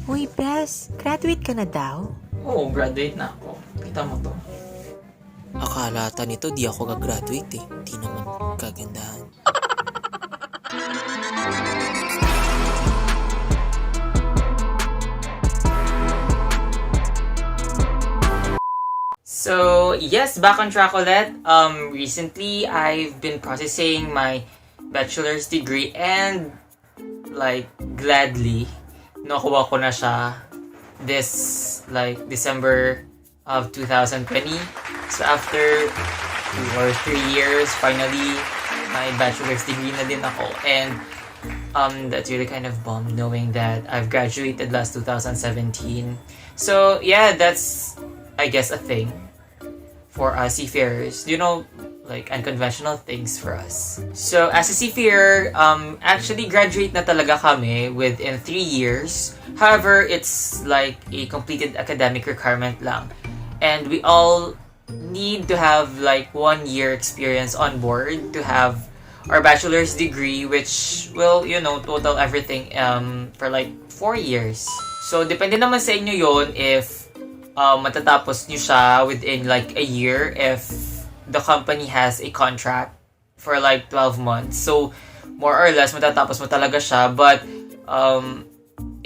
Uy, Bes, graduate ka na daw? Oo, graduate na ako. Kita mo to. Akala ata nito di ako gagraduate eh. Di naman kagandahan. So, yes, back on track ulit. Recently, I've been processing my bachelor's degree and gladly, nakuha ko na siya this, December of 2020. So, after 2 or 3 years, finally, my bachelor's degree na din ako. And, that's really kind of bummed knowing that I've graduated last 2017. So, yeah, that's, I guess, a thing for us seafarers. Unconventional things for us. So, as a seafarer, actually graduate na talaga kami within 3 years. However, it's like a completed academic requirement lang. And we all need to have 1 year experience on board to have our bachelor's degree, which will, total everything for 4 years. So, depende naman sa inyo yon if matatapos nyo siya within a year if the company has a contract for 12 months. So, more or less, matatapos mo talaga siya. But,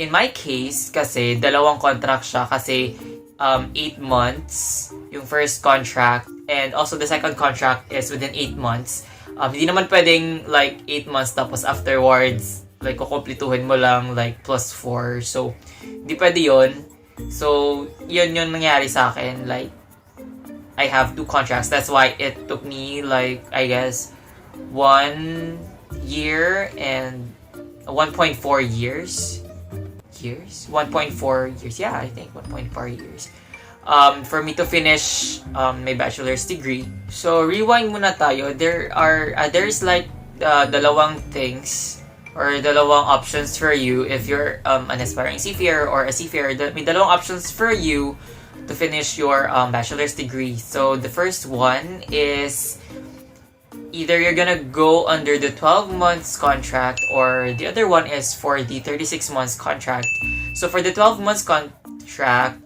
in my case, kasi, dalawang contract siya kasi 8 months yung first contract and also the second contract is within 8 months. Hindi naman pwedeng 8 months tapos afterwards, kukumplituhin mo lang plus 4. So, hindi pwede yun. So, yun nangyari sa akin. I have 2 contracts. That's why it took me, I guess, 1 year and 1.4 years. 1.4 years. Yeah, I think 1.4 years. For me to finish my bachelor's degree. So, rewind muna tayo. There's dalawang things or dalawang options for you if you're an aspiring seafarer or a seafarer. May dalawang options for you to finish your bachelor's degree. So, the first one is either you're gonna go under the 12 months contract or the other one is for the 36 months contract. So, for the 12 months contract,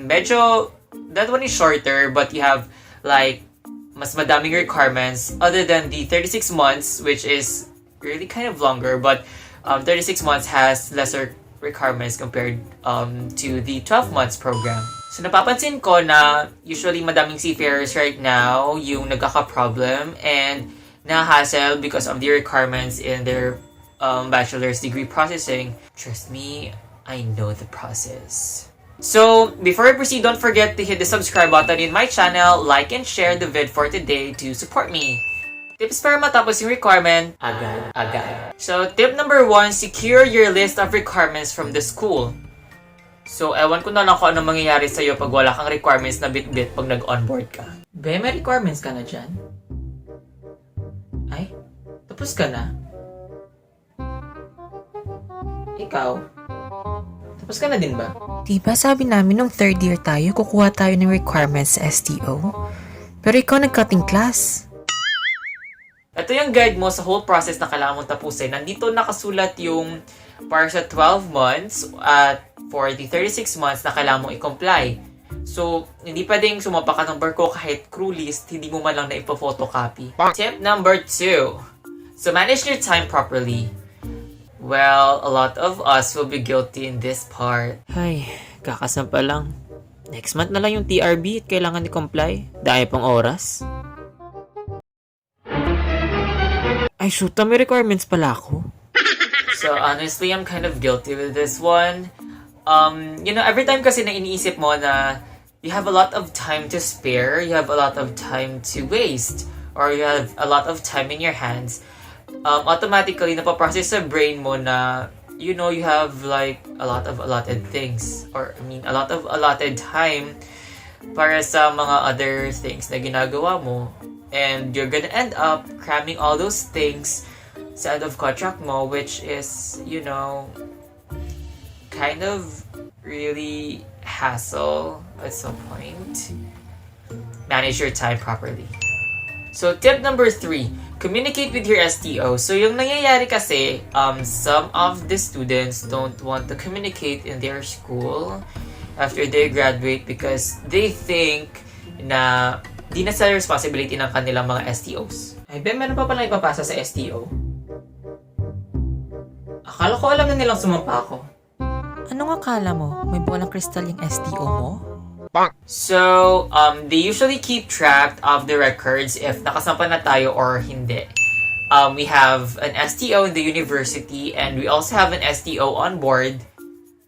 medyo, that one is shorter but you have mas madaming requirements other than the 36 months which is really kind of longer, but 36 months has lesser requirements compared to the 12 months program. So napapansin ko na usually madaming seafarers right now yung nagkaka-problem and na-hassle because of the requirements in their bachelor's degree processing. Trust me, I know the process. So, before I proceed, don't forget to hit the subscribe button in my channel, like and share the vid for today to support me. Tips para matapos yung requirement agad. So, tip number 1, secure your list of requirements from the school. So, ewan ko na lang kung ano mangyayari sa'yo pag wala kang requirements na bit-bit pag nag-onboard ka. Be, may requirements ka na dyan? Ay, tapos ka na? Ikaw? Tapos ka na din ba? Diba sabi namin nung 3rd year tayo, kukuha tayo ng requirements sa STO? Pero ikaw nag-cutting class. Ito yung guide mo sa whole process na kailangan mong tapusin. Nandito nakasulat yung para sa 12 months at for the 36 months na kailangan mong i-comply. So, hindi pwedeng sumapa ka ng barko kahit crew list, hindi mo man lang na ipa-photocopy. Tip number 2. So, manage your time properly. Well, a lot of us will be guilty in this part. Ay, kakasampa lang. Next month na lang yung TRB at kailangan i-comply. Dahil pang oras. Ay, shoot, may requirements pala ako. So, honestly, I'm kind of guilty with this one. Every time kasi na iniisip mo na you have a lot of time to spare, you have a lot of time to waste, or you have a lot of time in your hands, automatically, napaprocess sa brain mo na, you have a lot of allotted things, or a lot of allotted time para sa mga other things na ginagawa mo. And you're gonna end up cramming all those things sa end of contract mo, which is, kind of really hassle at some point. Manage your time properly. So, tip number 3, communicate with your STO. So, yung nangyayari kasi, some of the students don't want to communicate in their school after they graduate because they think na di na sa responsibility ng kanilang mga STOs. Ay, Ben, meron pa pala ipapasa sa STO? Akala ko alam na nilang sumampa ako. Anong akala mo? May bolang kristal yung STO mo? So, they usually keep track of the records if nakasampa na tayo or hindi. We have an STO in the university and we also have an STO on board,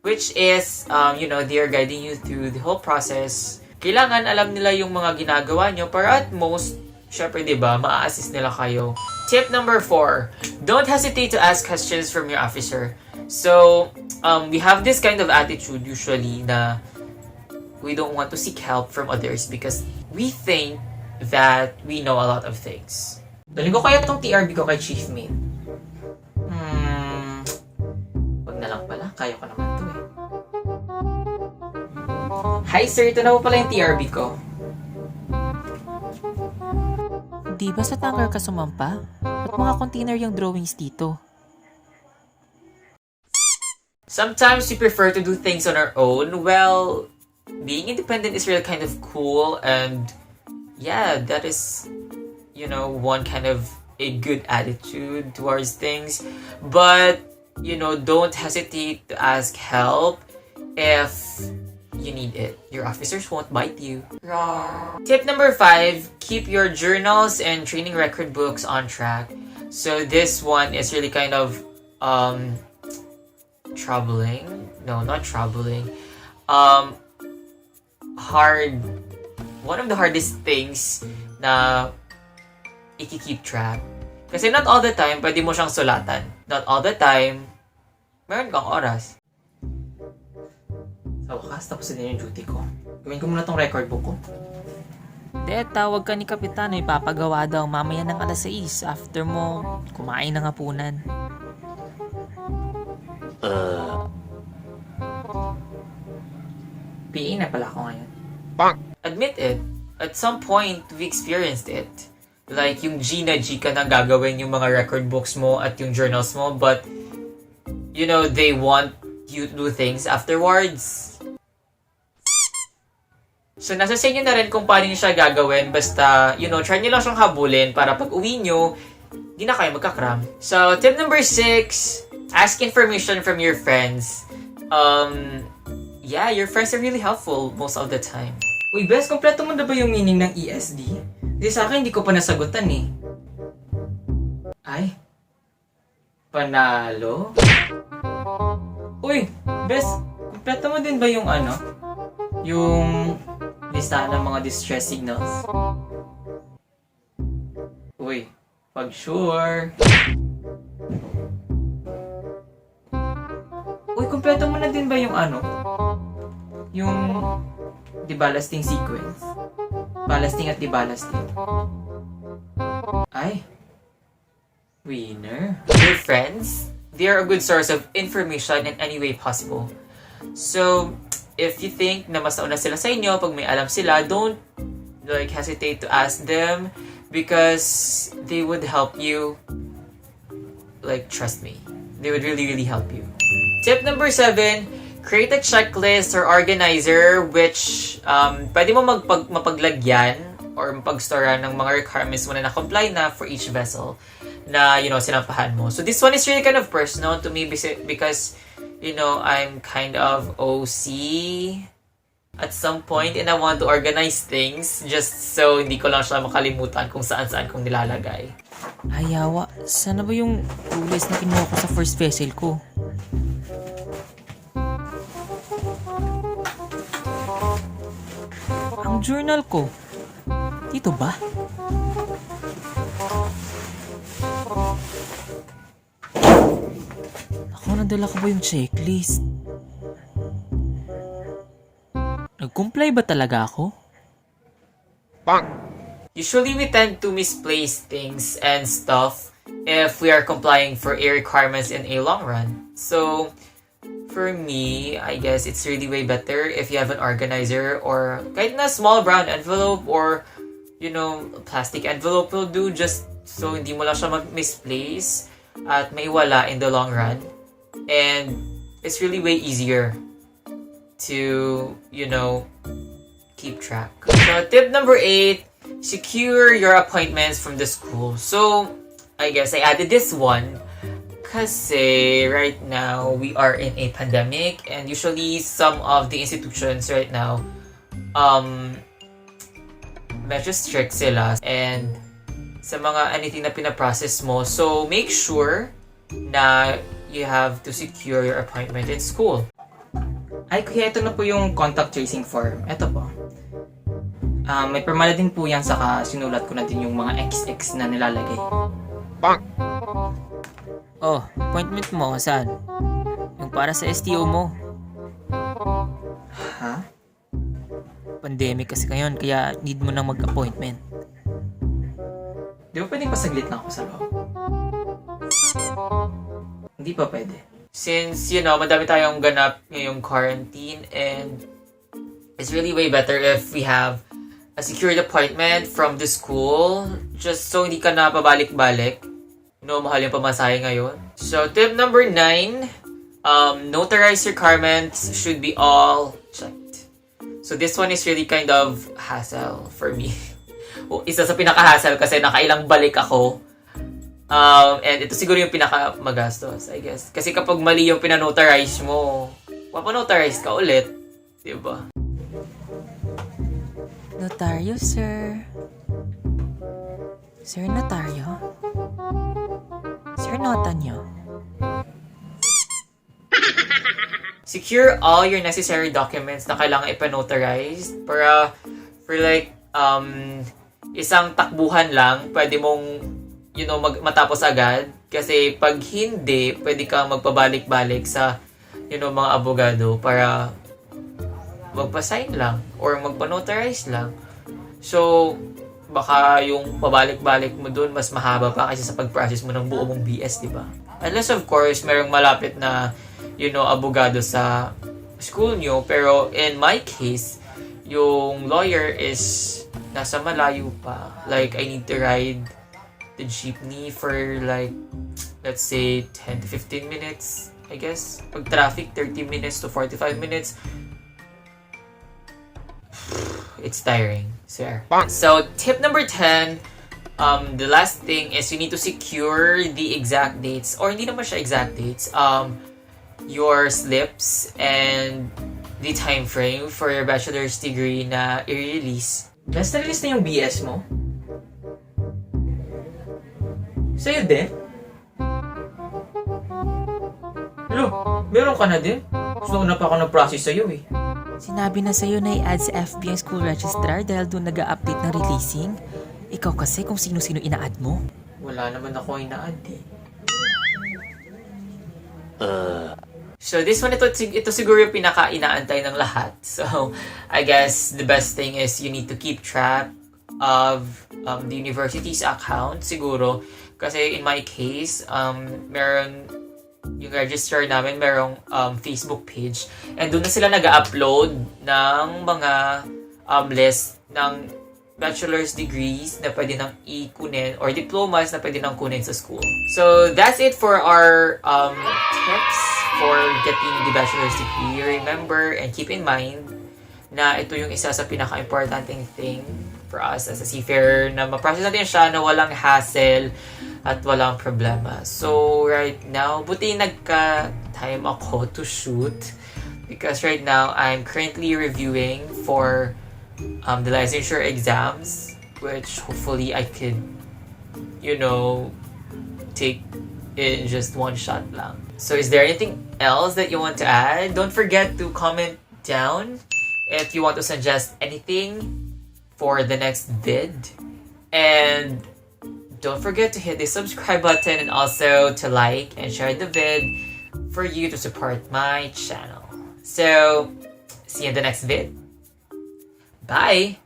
which is, they are guiding you through the whole process. Kailangan alam nila yung mga ginagawa nyo para at most, syempre diba, ma-assist nila kayo. Tip number 4, don't hesitate to ask questions from your officer. So, we have this kind of attitude usually na we don't want to seek help from others because we think that we know a lot of things. Dali ko kaya itong TRB ko kay Chief Mate. Wag na lang pala. Kaya ko naman to eh. Hi sir, ito na po pala yung TRB ko. Di ba sa tanker ka sumampa? Ba't mga container yung drawings dito? Sometimes we prefer to do things on our own. Well, being independent is really kind of cool and yeah, that is, one kind of a good attitude towards things. But, don't hesitate to ask help if you need it. Your officers won't bite you. Tip number 5, keep your journals and training record books on track. So this one is really kind of troubling. No, not troubling. Hard. One of the hardest things na i-keep track. Kasi not all the time, pwede mo siyang sulatan. Not all the time, meron kang oras. Sa wakas, tapos din yung duty ko. Gawin ko muna tong record book ko. De, tawag ka ni Kapitan, ipapagawa daw mamaya ng 6:00 after mo kumain ng hapunan. PA na pala ako ngayon. Admit it, at some point, we experienced it. Like, yung G na G ka na gagawin yung mga record books mo at yung journals mo, but, they want you to do things afterwards. So, nasa sa inyo na rin kung paano nyo siya gagawin, basta, try nyo lang siyang habulin para pag uwi nyo, di na kayo magkakram. So, tip number 6, ask information from your friends. Yeah, your friends are really helpful most of the time. Uy, Bes, kompleto mo na ba yung meaning ng ESD? Kasi sa akin, hindi ko pa nasagutan eh. Ay. Panalo? Uy, Bes, kompleto mo din ba yung yung listahan ng mga distress signals? Uy, pag sure. Uy, kompleto mo na din ba yung yung deballasting sequence? Ballasting at deballasting. Ay. Winner. Your friends, they are a good source of information in any way possible. So, if you think na mas nauna sila sa inyo, pag may alam sila, don't hesitate to ask them because they would help you. Trust me. They would really, really help you. Tip number 7, create a checklist or organizer which pwede mo mapaglagyan or mapag-storean ng mga requirements mo na na-comply na for each vessel na, sinampahan mo. So this one is really kind of personal to me because, I'm kind of OC at some point and I want to organize things just so hindi ko lang siya makalimutan kung saan-saan kong nilalagay. Ayawa, sana ba yung rules na kinuha ko sa first vessel ko? Ang journal ko. Dito ba? Ako, nadala ko ba yung checklist? Nag-comply ba talaga ako? Usually we tend to misplace things and stuff if we are complying for a requirements in a long run. So, for me, I guess it's really way better if you have an organizer or kahit na small brown envelope or plastic envelope will do, just so hindi mo lang siya misplace at maiwala in the long run. And it's really way easier to, keep track. So tip number 8, secure your appointments from the school. So I guess I added this one kasi right now we are in a pandemic, and usually some of the institutions right now medyo strict sila and sa mga anything na pinaprocess mo. So make sure na you have to secure your appointment in school. Ay, kuya, ito na po yung contact tracing form. Ito po. May permala din po yan, saka sinulat ko na din yung mga XX na nilalagay. Oh, appointment mo, saan? Yung para sa STO mo. Ha? Pandemic kasi ngayon, kaya need mo nang mag-appointment. Di ba pwedeng pasaglit lang ako sa loob? Hindi pa pwede. Since, madami tayong ganap ngayong quarantine, and it's really way better if we have a secured appointment from the school, just so hindi ka na pabalik-balik. Mahal yung pamasahe ngayon. So, tip number 9, Notarizer requirements should be all checked. So, this one is really kind of hassle for me. Isa sa pinaka-hassle kasi nakailang balik ako. And ito siguro yung pinaka-magastos, I guess. Kasi kapag mali yung pinanotarize mo, papanotarize ka ulit. Diba? Notaryo, sir. Sir Notaryo? Sir Nota nyo? Secure all your necessary documents na kailangan ipanotarize para for like isang takbuhan lang pwede mong matapos agad, kasi pag hindi pwede kang magpabalik-balik sa mga abogado para magpa-sign lang or magpa-notarize lang. So baka yung pabalik-balik mo dun mas mahaba pa kasi sa pag-process mo ng buo mong BS, di ba? Unless of course merong malapit na abogado sa school nyo, pero in my case yung lawyer is nasa malayo pa. Like I need to ride the jeepney for like, let's say 10 to 15 minutes, I guess. Pag traffic 30 minutes to 45 minutes. It's tiring, sir. So, tip number 10, the last thing is you need to secure the exact dates, or hindi naman siya exact dates, your slips and the time frame for your bachelor's degree na i-release. Last na release na yung BS mo? Sa'yo din? Hello, meron ka na din? Gusto ko na pa ako ng-process sa'yo eh. Sinabi na sa'yo na i-add sa FB ang school registrar dahil doon nag-a-update ng releasing. Ikaw kasi kung sino-sino ina-add mo. Wala naman ako ina-add eh. So this one, ito siguro yung pinaka-inaantay ng lahat. So I guess the best thing is you need to keep track of the university's account siguro. Kasi in my case, meron yung registrar namin, merong Facebook page. And doon na sila nag-upload ng mga list ng bachelor's degrees na pwede nang ikunin or diplomas na pwede nang kunin sa school. So that's it for our tips for getting the bachelor's degree. Remember and keep in mind na ito yung isa sa pinaka-importanting thing for us as a seafarer, na ma-process natin siya na walang hassle at walang problema. So right now, buti nagka-time ako to shoot because right now I'm currently reviewing for the licensure exams, which hopefully I could, take in just one shot lang. So is there anything else that you want to add? Don't forget to comment down if you want to suggest anything for the next vid. And don't forget to hit the subscribe button and also to like and share the vid for you to support my channel. So, see you in the next vid. Bye!